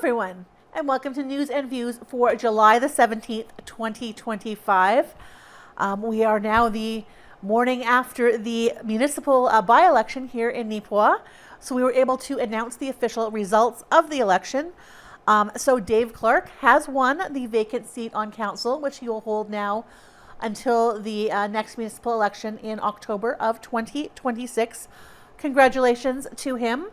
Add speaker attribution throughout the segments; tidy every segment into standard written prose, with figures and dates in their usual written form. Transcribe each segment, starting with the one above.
Speaker 1: everyone, and welcome to News and Views for July the 17th, 2025. We are now the morning after the municipal by-election here in Neepawa, so we were able to announce the official results of the election. So Dave Clark has won the vacant seat on council, which he will hold now until the next municipal election in October of 2026. Congratulations to him.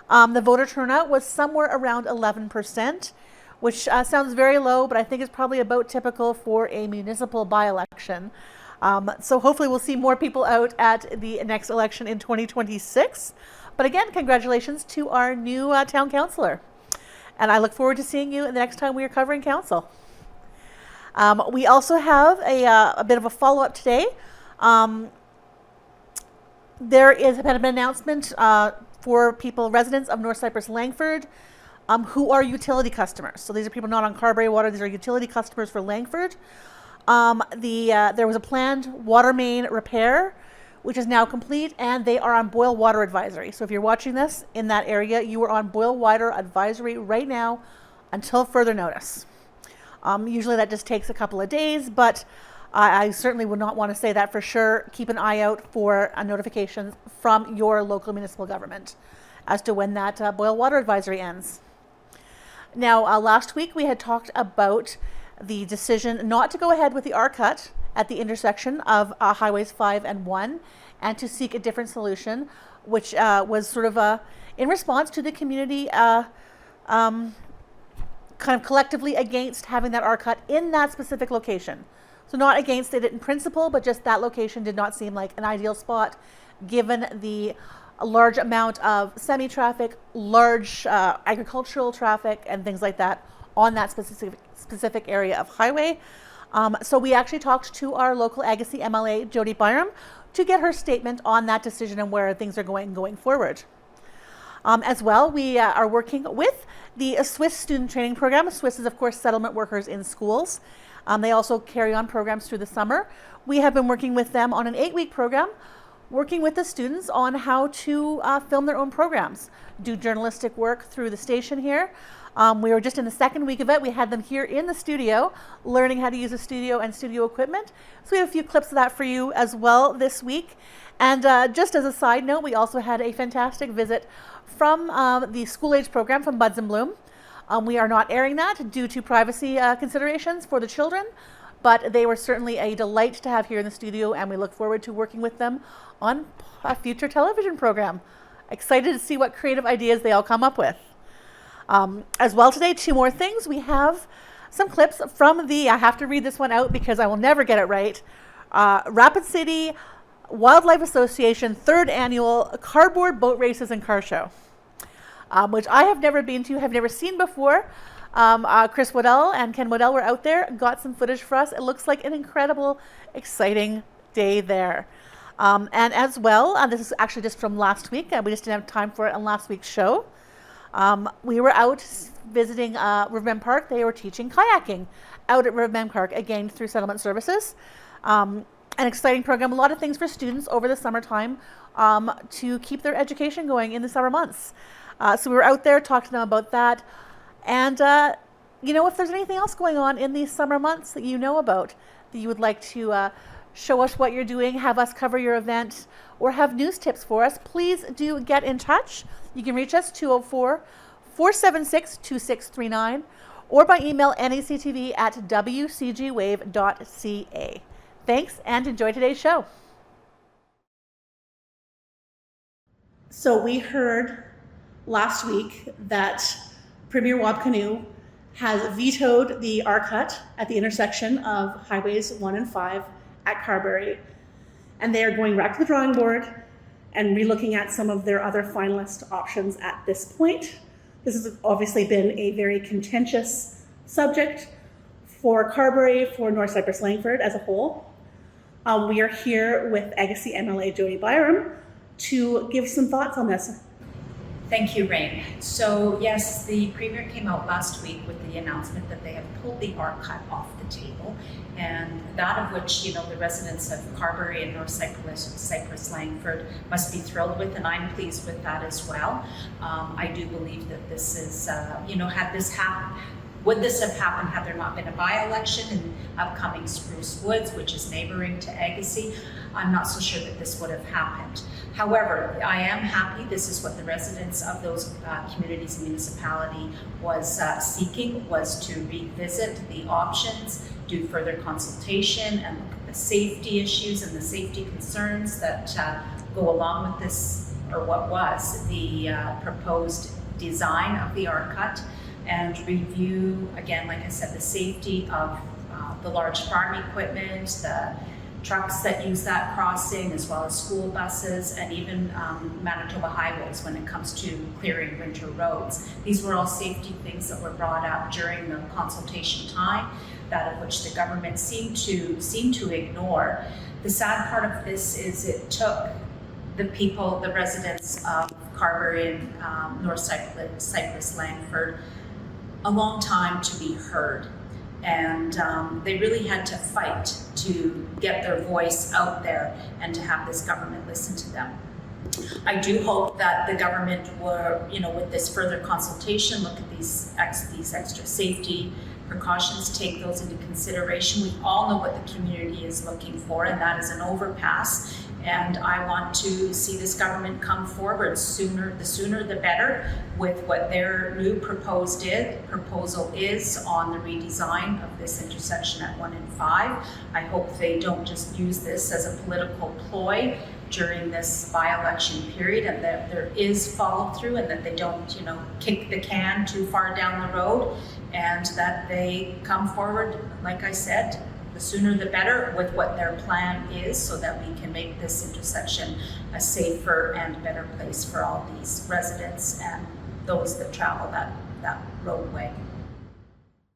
Speaker 1: The voter turnout was somewhere around 11%, which sounds very low, but I think it's probably about typical for a municipal by-election. So hopefully we'll see more people out at the next election in 2026. But again, congratulations to our new town councillor. And I look forward to seeing you the next time we are covering council. We also have a bit of a follow-up today. There is been an announcement for residents of North Cypress Langford, who are utility customers. So these are people not on Carberry water. These are utility customers for Langford. There was a planned water main repair, which is now complete, and they are on boil water advisory. So if you're watching this in that area, you are on boil water advisory right now until further notice. Usually that just takes a couple of days, but I certainly would not want to say that for sure. Keep an eye out for notifications from your local municipal government as to when that boil water advisory ends. Now, last week we had talked about the decision not to go ahead with the R-cut at the intersection of Highways 5 and 1 and to seek a different solution, which was sort of in response to the community kind of collectively against having that R-cut in that specific location. So not against it in principle, but just that location did not seem like an ideal spot given the large amount of semi-traffic, large agricultural traffic and things like that on that specific area of highway. So we actually talked to our local Agassiz MLA, Jodie Byram, to get her statement on that decision and where things are going forward. As well, we are working with the SWIS student training program. SWIS is, of course, settlement workers in schools. They also carry on programs through the summer. We have been working with them on an 8-week program, working with the students on how to film their own programs, do journalistic work through the station here. We were just in the second week of it. We had them here in the studio, learning how to use the studio and studio equipment. So we have a few clips of that for you as well this week. And just as a side note, we also had a fantastic visit from the school age program from Buds and Bloom. We are not airing that due to privacy considerations for the children, but they were certainly a delight to have here in the studio, and we look forward to working with them on a future television program. Excited to see what creative ideas they all come up with. As well today, 2 more things. We have some clips from I have to read this one out because I will never get it right, Rapid City Wildlife Association 3rd Annual Cardboard Boat Races and Car Show. Which I have never been to, have never seen before. Chris Waddell and Ken Waddell were out there, got some footage for us. It looks like an incredible, exciting day there. And as well, this is actually just from last week. We just didn't have time for it on last week's show. We were out visiting Riverbend Park. They were teaching kayaking out at Riverbend Park, again through Settlement Services. An exciting program, a lot of things for students over the summertime to keep their education going in the summer months. So we were out there, talked to them about that. And, if there's anything else going on in these summer months that you know about, that you would like to show us what you're doing, have us cover your event, or have news tips for us, please do get in touch. You can reach us 204-476-2639 or by email nactv@wcgwave.ca. Thanks and enjoy today's show. So we heard last week that Premier Wab Kinew has vetoed the R-cut at the intersection of Highways 1 and 5 at Carberry, and they are going back to the drawing board and relooking at some of their other finalist options at this point. This has obviously been a very contentious subject for Carberry, for North Cypress Langford as a whole. We are here with Agassiz MLA Jodie Byram to give some thoughts on this.
Speaker 2: Thank you, Rain. So yes, the Premier came out last week with the announcement that they have pulled the R cut off the table, and that of which, the residents of Carberry and North Cypress Langford must be thrilled with, and I'm pleased with that as well. I do believe that this is, had this happened, would this have happened had there not been a by-election in upcoming Spruce Woods, which is neighboring to Agassiz? I'm not so sure that this would have happened. However, I am happy. This is what the residents of those communities and municipality was seeking, was to revisit the options, do further consultation, and look at the safety issues and the safety concerns that go along with this, or what was the proposed design of the R cut, and review, again, like I said, the safety of the large farm equipment, the trucks that use that crossing, as well as school buses, and even Manitoba highways when it comes to clearing winter roads. These were all safety things that were brought up during the consultation time, that of which the government seemed to ignore. The sad part of this is it took the people, the residents of Carberry and North Cypress Langford, a long time to be heard. And they really had to fight to get their voice out there and to have this government listen to them. I do hope that the government will, with this further consultation, look at these extra safety precautions, take those into consideration. We all know what the community is looking for, and that is an overpass. And I want to see this government come forward sooner. The sooner the better, with what their new proposal is on the redesign of this intersection at 1 and 5. I hope they don't just use this as a political ploy during this by-election period, and that there is follow-through, and that they don't, kick the can too far down the road, and that they come forward, like I said, the sooner the better, with what their plan is, so that we can make this intersection a safer and better place for all these residents and those that travel that roadway.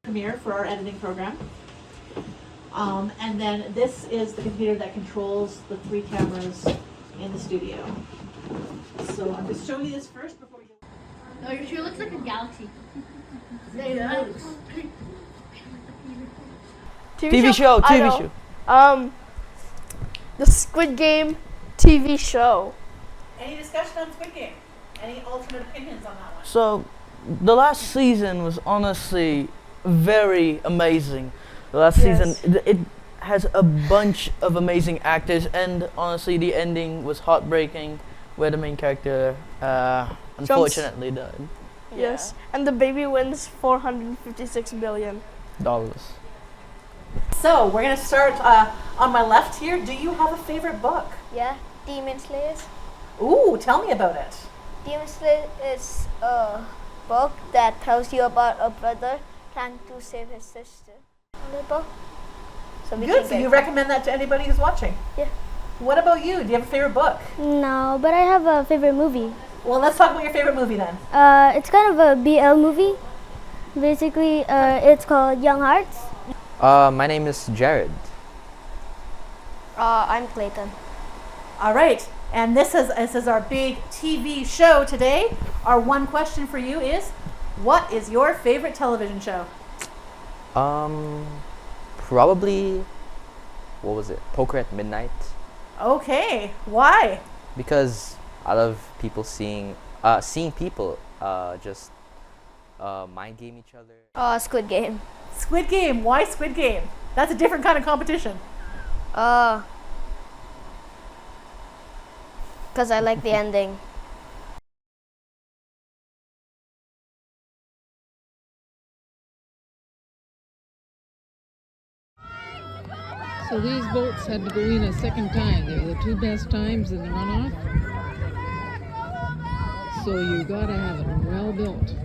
Speaker 1: Premiere for our editing program. And then this is the computer that controls the 3 cameras in the studio. So I'm just showing you this first before you...
Speaker 3: No, your shoe looks like a galaxy.
Speaker 4: TV show.
Speaker 5: The Squid Game TV show.
Speaker 1: Any discussion on Squid Game? Any alternate opinions on that one?
Speaker 4: So, the last season was honestly very amazing. The last season, it has a bunch of amazing actors, and honestly, the ending was heartbreaking, where the main character unfortunately died.
Speaker 5: Yes, and the baby wins $456 billion.
Speaker 1: So we're gonna start on my left here. Do you have a favorite book?
Speaker 6: Yeah, Demon Slayers.
Speaker 1: Ooh, tell me about it.
Speaker 6: Demon Slayer is a book that tells you about a brother trying to save his sister.
Speaker 1: Good, so you recommend that to anybody who's watching?
Speaker 6: Yeah.
Speaker 1: What about you? Do you have a favorite book?
Speaker 7: No, but I have a favorite movie.
Speaker 1: Well, let's talk about your favorite movie then.
Speaker 7: It's kind of a BL movie. Basically, it's called Young Hearts.
Speaker 8: My name is Jared.
Speaker 6: I'm Clayton.
Speaker 1: All right, and this is our big TV show today. Our one question for you is, what is your favorite television show?
Speaker 8: Probably, what was it? Poker at Midnight.
Speaker 1: Okay, why?
Speaker 8: Because I love people seeing people just mind game each other.
Speaker 6: Squid Game.
Speaker 1: Squid Game. Why Squid Game? That's a different kind of competition.
Speaker 6: Because I like the ending.
Speaker 9: So these boats had to go in a second time. They were the 2 best times in the runoff. So you gotta have it well built.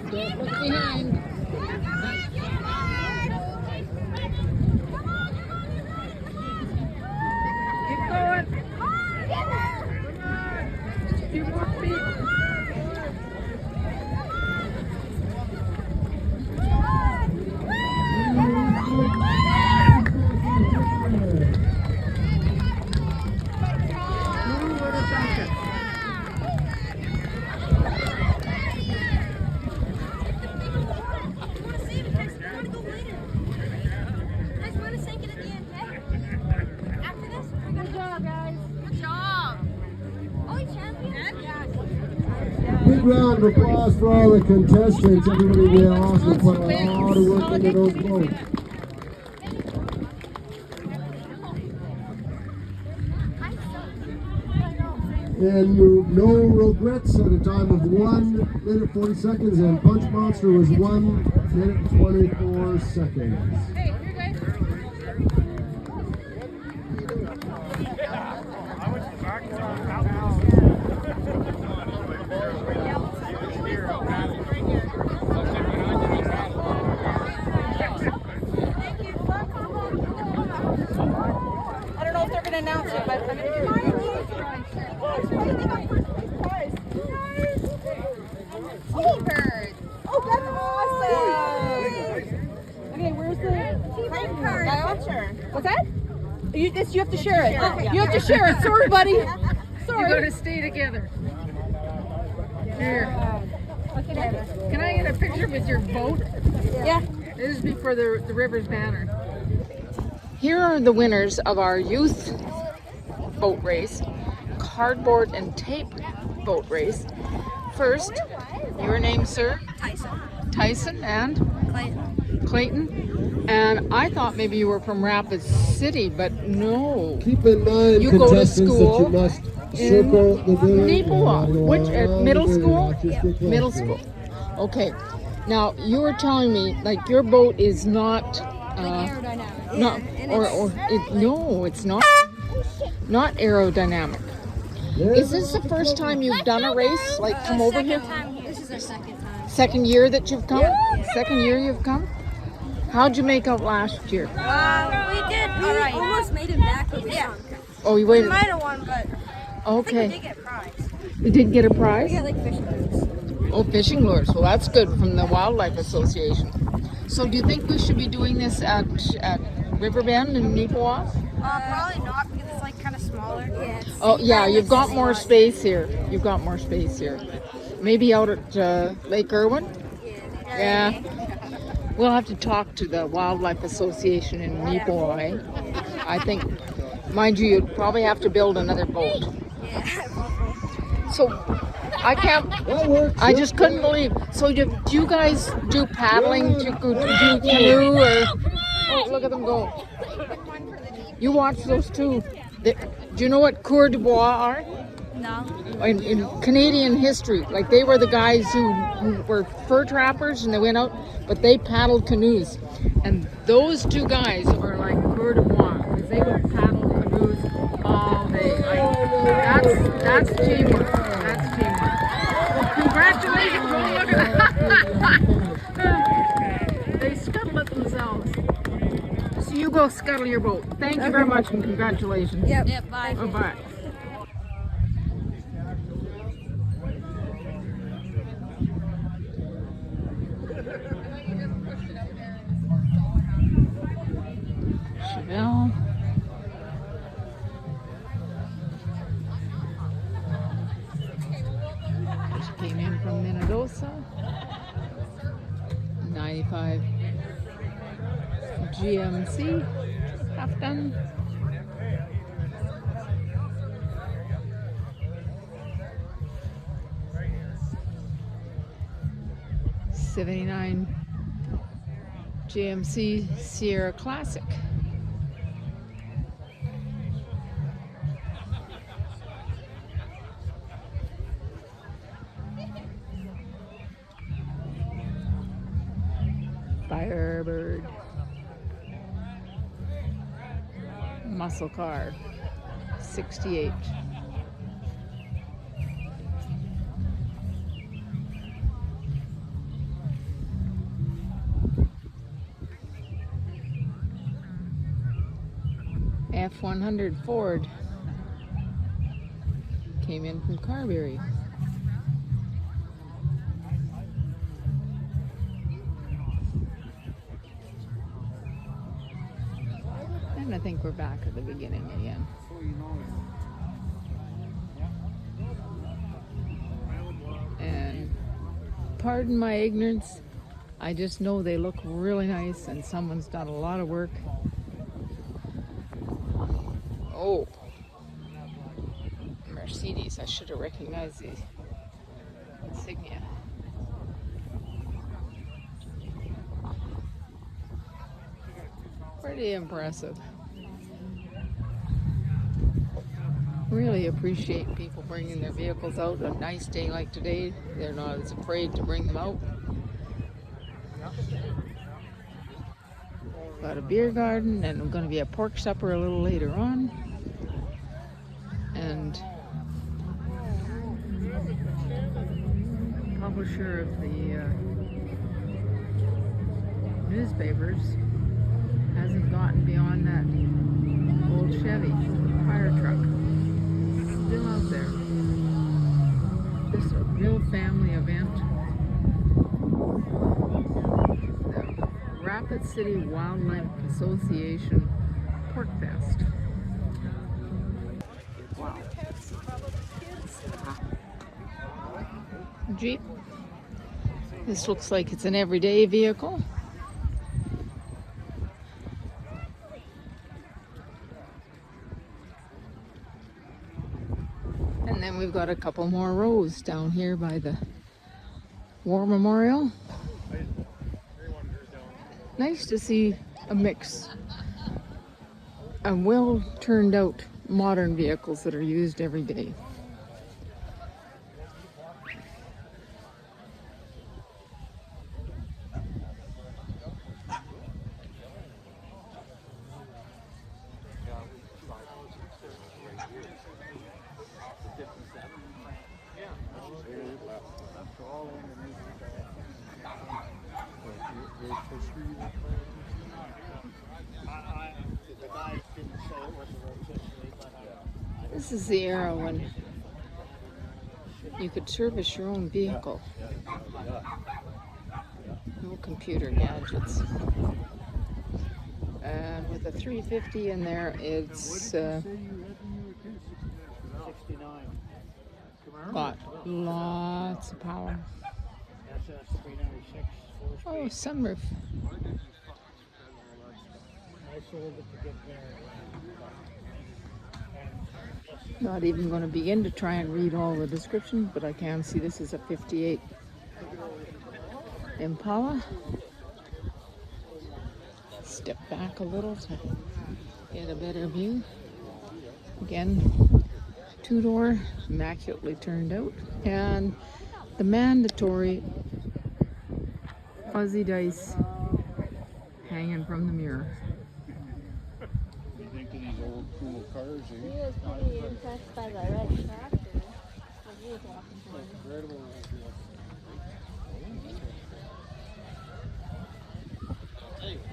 Speaker 9: Don't look behind. Keep going. Just a few more feet.
Speaker 10: big round of applause for all the contestants. Everybody did awesome. Put a lot of work into those boats. And no regrets at a time of 1 minute 40 seconds, and Punch Monster was 1 minute 24 seconds.
Speaker 11: I don't know if they're going to announce it, but I'm going to give you T-bird. Oh, that's awesome. Okay, where's the T-bird card? What's that? You have to share it. You have to share it. Sorry, buddy. Sorry.
Speaker 9: You gotta stay together. Here. Can I get a picture with your boat?
Speaker 11: Yeah.
Speaker 9: This is before the river's banner. Here are the winners of our youth boat race, cardboard and tape boat race. First, your name, sir?
Speaker 3: Tyson.
Speaker 9: Tyson and?
Speaker 3: Clayton.
Speaker 9: Clayton. And I thought maybe you were from Rapid City, but no.
Speaker 10: Keep in mind,
Speaker 9: You go to
Speaker 10: contestants,
Speaker 9: school
Speaker 10: that you must circle the day.
Speaker 9: Neepawa. Which, at middle school? Middle
Speaker 10: School.
Speaker 9: school. Okay. Now, you were telling me, like, your boat is not,
Speaker 3: Aerodynamic.
Speaker 9: not, no, it's not aerodynamic. Is this the first time you've done a race, like come over here?
Speaker 3: This is our second time.
Speaker 9: Second year that you've come? Second year you've come? How'd you make out last year?
Speaker 3: We did. We almost made it back. Yeah.
Speaker 9: Oh, you
Speaker 3: We
Speaker 9: waited.
Speaker 3: might have won, but
Speaker 9: Okay.
Speaker 3: we did get a prize.
Speaker 9: You did get a prize?
Speaker 3: We got like fishing lures.
Speaker 9: Oh, fishing lures. Well, that's good from the Wildlife Association. So do you think we should be doing this at Riverbend and Neepawa?
Speaker 3: Probably not because it's like kind of smaller. Yeah.
Speaker 9: Oh, yeah, you've got more space here. You've got more space here. Maybe out at Lake Irwin? Yeah. We'll have to talk to the Wildlife Association in Neepawa, eh? I think, mind you, you'd probably have to build another boat. So, I can't, I just couldn't believe. So do you guys do paddling? Do you do canoe or, oh, look at them go. You watch those two. Do you know what cours de bois are?
Speaker 3: No.
Speaker 9: In Canadian history, like they were the guys who were fur trappers and they went out, but they paddled canoes. And those two guys were like cours de bois, because they would paddle canoes all day. Like, that's teamwork. That's teamwork. Well, congratulations. Oh, look at that. They scuttle it themselves. So you go scuttle your boat. Thank you very much and congratulations.
Speaker 3: Yep. Bye.
Speaker 9: Bye. Chevelle. Just came in from Minnedosa. 95 GMC, half done. '79 GMC Sierra Classic. Firebird. Muscle car. 68. F-100 Ford came in from Carberry. And I think we're back at the beginning again. And pardon my ignorance, I just know they look really nice and someone's done a lot of work. Oh, Mercedes, I should have recognized these. insignia. Pretty impressive. Really appreciate people bringing their vehicles out. A nice day like today, they're not as afraid to bring them out. Got a beer garden, and going to be a pork supper a little later on. And publisher of the newspapers hasn't gotten beyond that old Chevy fire truck. Still out there. This is a real family event. The Rapid City Wildlife Association Pork Fest. Wow. Jeep. This looks like it's an everyday vehicle. And then we've got a couple more rows down here by the War Memorial. Nice to see a mix of well turned out modern vehicles that are used every day. This is the era when you could service your own vehicle. No computer gadgets. And with a 350 in there, it's got lots of power. Oh, sunroof. Not even going to begin to try and read all the descriptions, but I can see this is a 58 Impala. Step back a little to get a better view. Again, two-door, immaculately turned out. And the mandatory fuzzy dice hanging from the mirror.
Speaker 10: What do you think of these old cool cars, eh?
Speaker 7: He was pretty impressed by the red tractor.
Speaker 10: Incredible.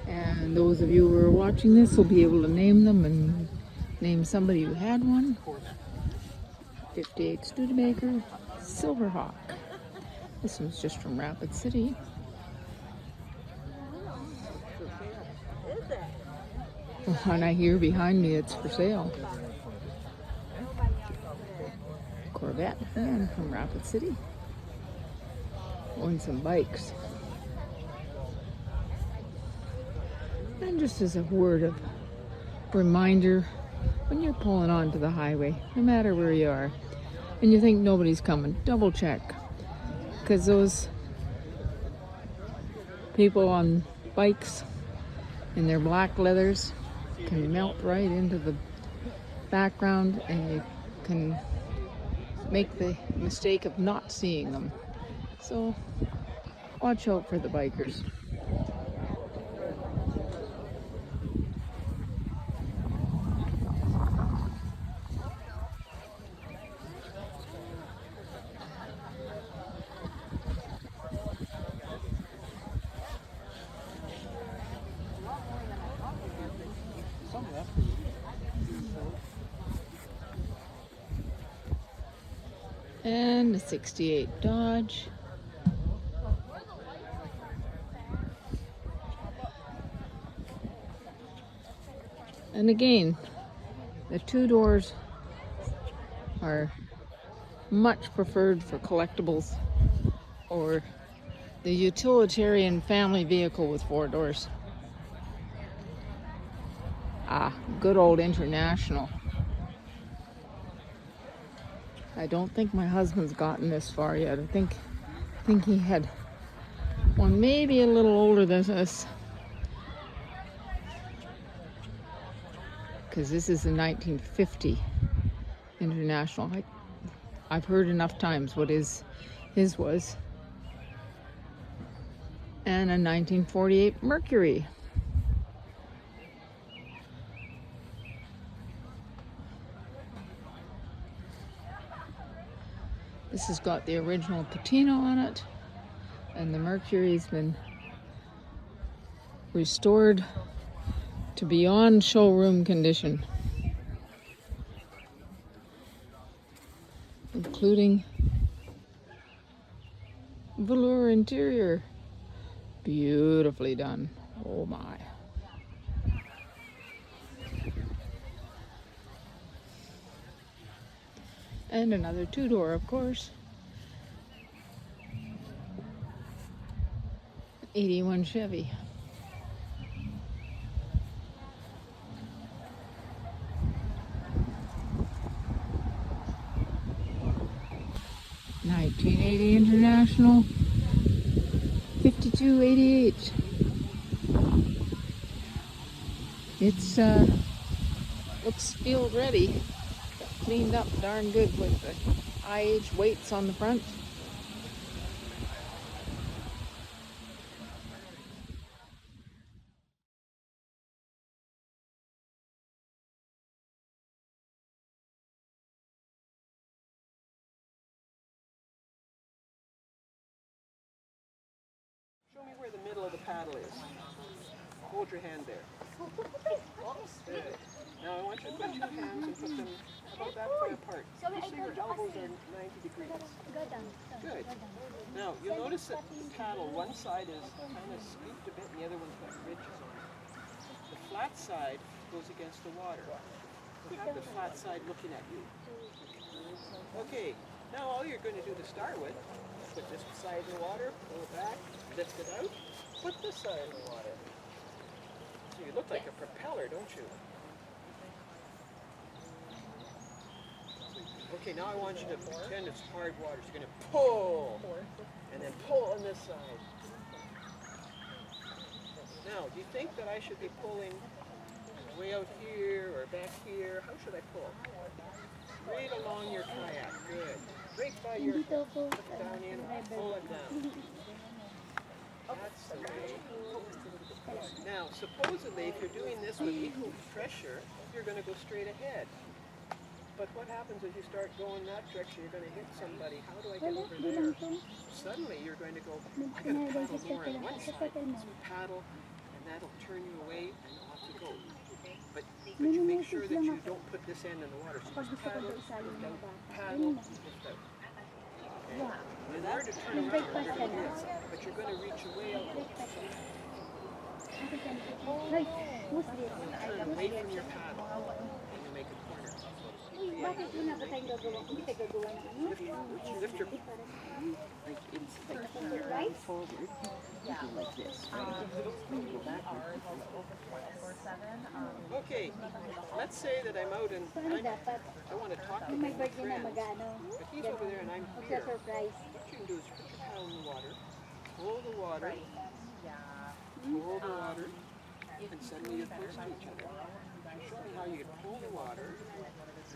Speaker 9: And those of you who are watching this will be able to name them and name somebody who had one. 58 Studebaker Silverhawk. This one's just from Rapid City. And I hear behind me it's for sale. Corvette and from Rapid City. Own some bikes. And just as a word of reminder, when you're pulling onto the highway, no matter where you are, and you think nobody's coming, double check. Because those people on bikes in their black leathers can melt right into the background, and you can make the mistake of not seeing them. So watch out for the bikers. And a 68 Dodge. And again, the two doors are much preferred for collectibles or the utilitarian family vehicle with four doors. Ah, good old International. I don't think my husband's gotten this far yet. I think I think he had one maybe a little older than us. Because this is a 1950 International. I've heard enough times what his was. And a 1948 Mercury. This has got the original patina on it, and the Mercury's been restored to beyond showroom condition, including velour interior. Beautifully done. Oh my. And another two-door, of course. 81 Chevy. $19.80 International, $52.88. It's looks field ready, cleaned up darn good with the IH weights on the front.
Speaker 12: Show me where the middle of the paddle is. Hold your hand there. Good. Now I want you to put your hands and put them about that far apart. Just so your elbows are 90 degrees. Good. Now you'll notice that the paddle, one side is kind of scooped a bit and the other one's got ridges on it. The flat side goes against the water. You have the flat side looking at you. Okay, now all you're going to do to start with, put this side in the water, pull it back, lift it out, put this side in the water. So you look like a propeller, don't you? Okay, now I want you to pretend it's hard water. So you're going to pull, and then pull on this side. Now, do you think that I should be pulling way out here or back here? How should I pull? Straight along your kayak. Good. Right by your foot. Put it down in, pull it down. That's the way. Now, supposedly, if you're doing this with equal pressure, you're going to go straight ahead. But what happens is you start going that direction, you're going to hit somebody. How do I get over there? Suddenly, you're going to go, I got to paddle more on one side. So paddle, and that'll turn you away, and off you go. But you make sure that you don't put this end in the water. So just paddle, lift out, paddle, lift out. Okay. In order to turn around, you're going to do this, but you're going to reach away out. Turn away from your paddle, and you make a corner. Lift your right forward. Yeah, like this. Okay, let's say that I'm out and I want to talk to my friends, but he's over there and I'm here. What you can do is put your paddle in the water, pull the water, pull the water, and suddenly you're close to each other. Show me how you can pull the water.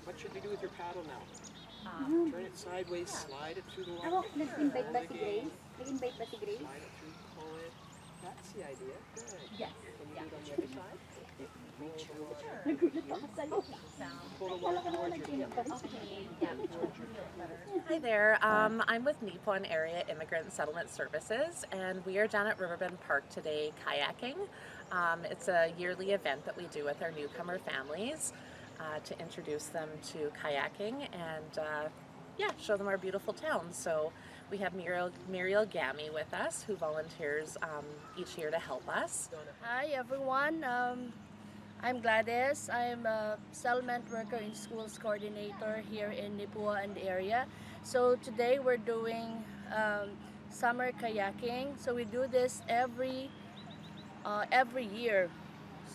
Speaker 12: What should we do with your paddle now? Turn it sideways, slide it through the water. Slide it through, pull it. That's the idea. Good. Yes. Can you do it on the other side? Reach over. Pull the water towards your hip.
Speaker 13: Hi there. I'm with Neepawa Area Immigrant Settlement Services, and we are down at Riverbend Park today kayaking. It's a yearly event that we do with our newcomer families to introduce them to kayaking and show them our beautiful town. So we have Muriel Gammy with us, who volunteers each year to help us.
Speaker 14: Hi everyone. I'm Gladys. I'm a settlement worker and schools coordinator here in Neepawa and the area. So today we're doing summer kayaking. So we do this every year.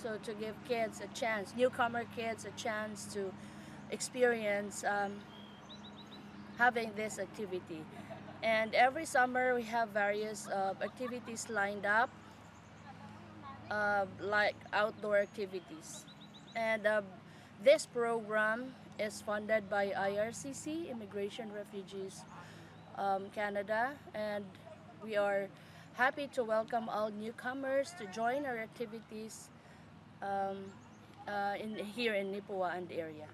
Speaker 14: So to give kids a chance, newcomer kids a chance to experience having this activity. And every summer we have various activities lined up, like outdoor activities. And this program is funded by IRCC, Immigration Refugees Canada, and we are happy to welcome all newcomers to join our activities here in Neepawa and area.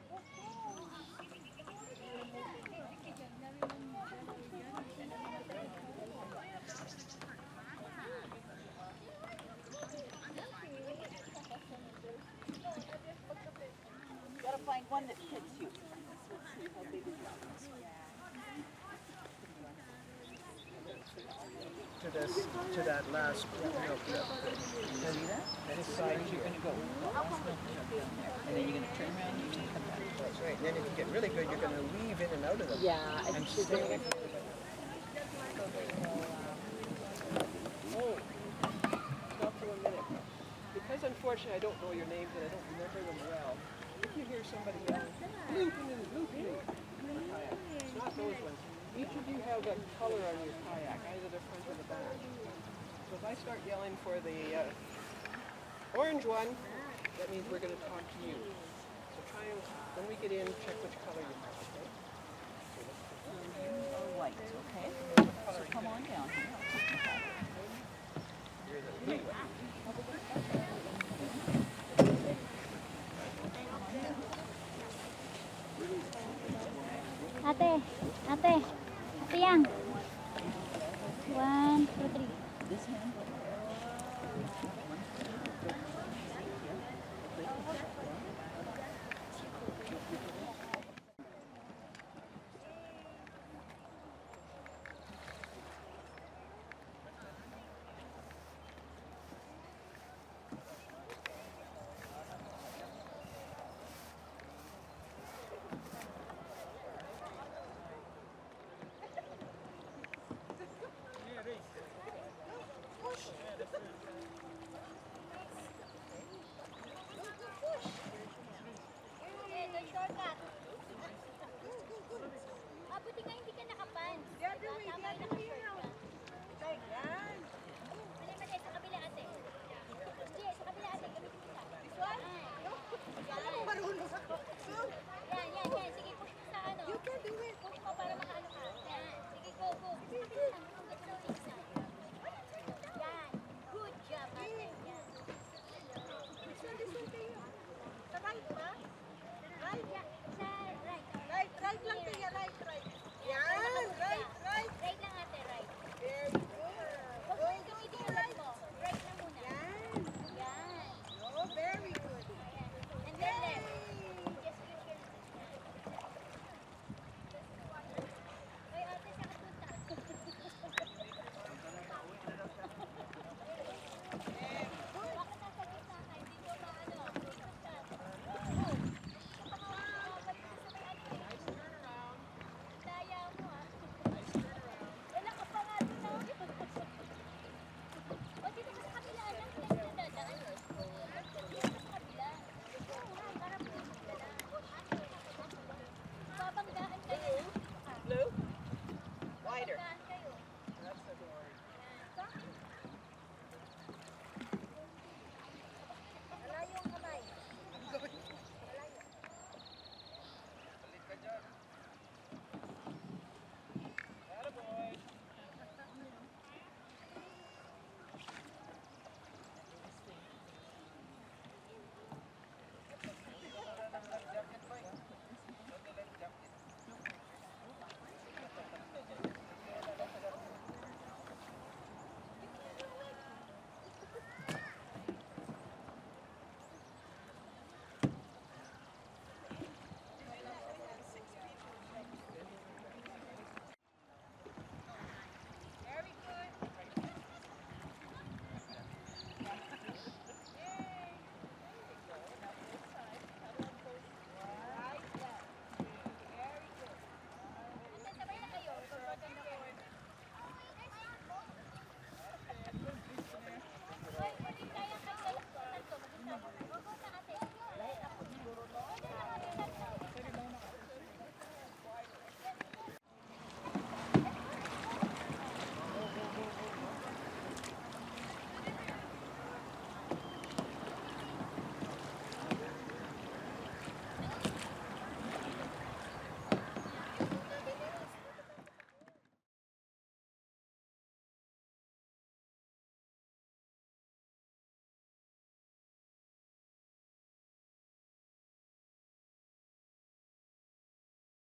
Speaker 11: Gotta find one that fits you. Let's see how big is that.
Speaker 12: To that last milk. And this side you're going to go.
Speaker 11: And then you're gonna turn around and you're gonna come back.
Speaker 12: That's right. Then if you get really good, you're going to weave in and out of them.
Speaker 11: Yeah,
Speaker 12: And stay away from Oh, stop for a minute. Because unfortunately I don't know your names and I don't remember them well, if you hear somebody yelling, looping, it's not those ones. Each of you have a color on your kayak, either the front or the back. So if I start yelling for the orange one, that means we're going to talk to you. So try and, when we get in, check which color you have, okay?
Speaker 11: Or white, okay? So come on down here.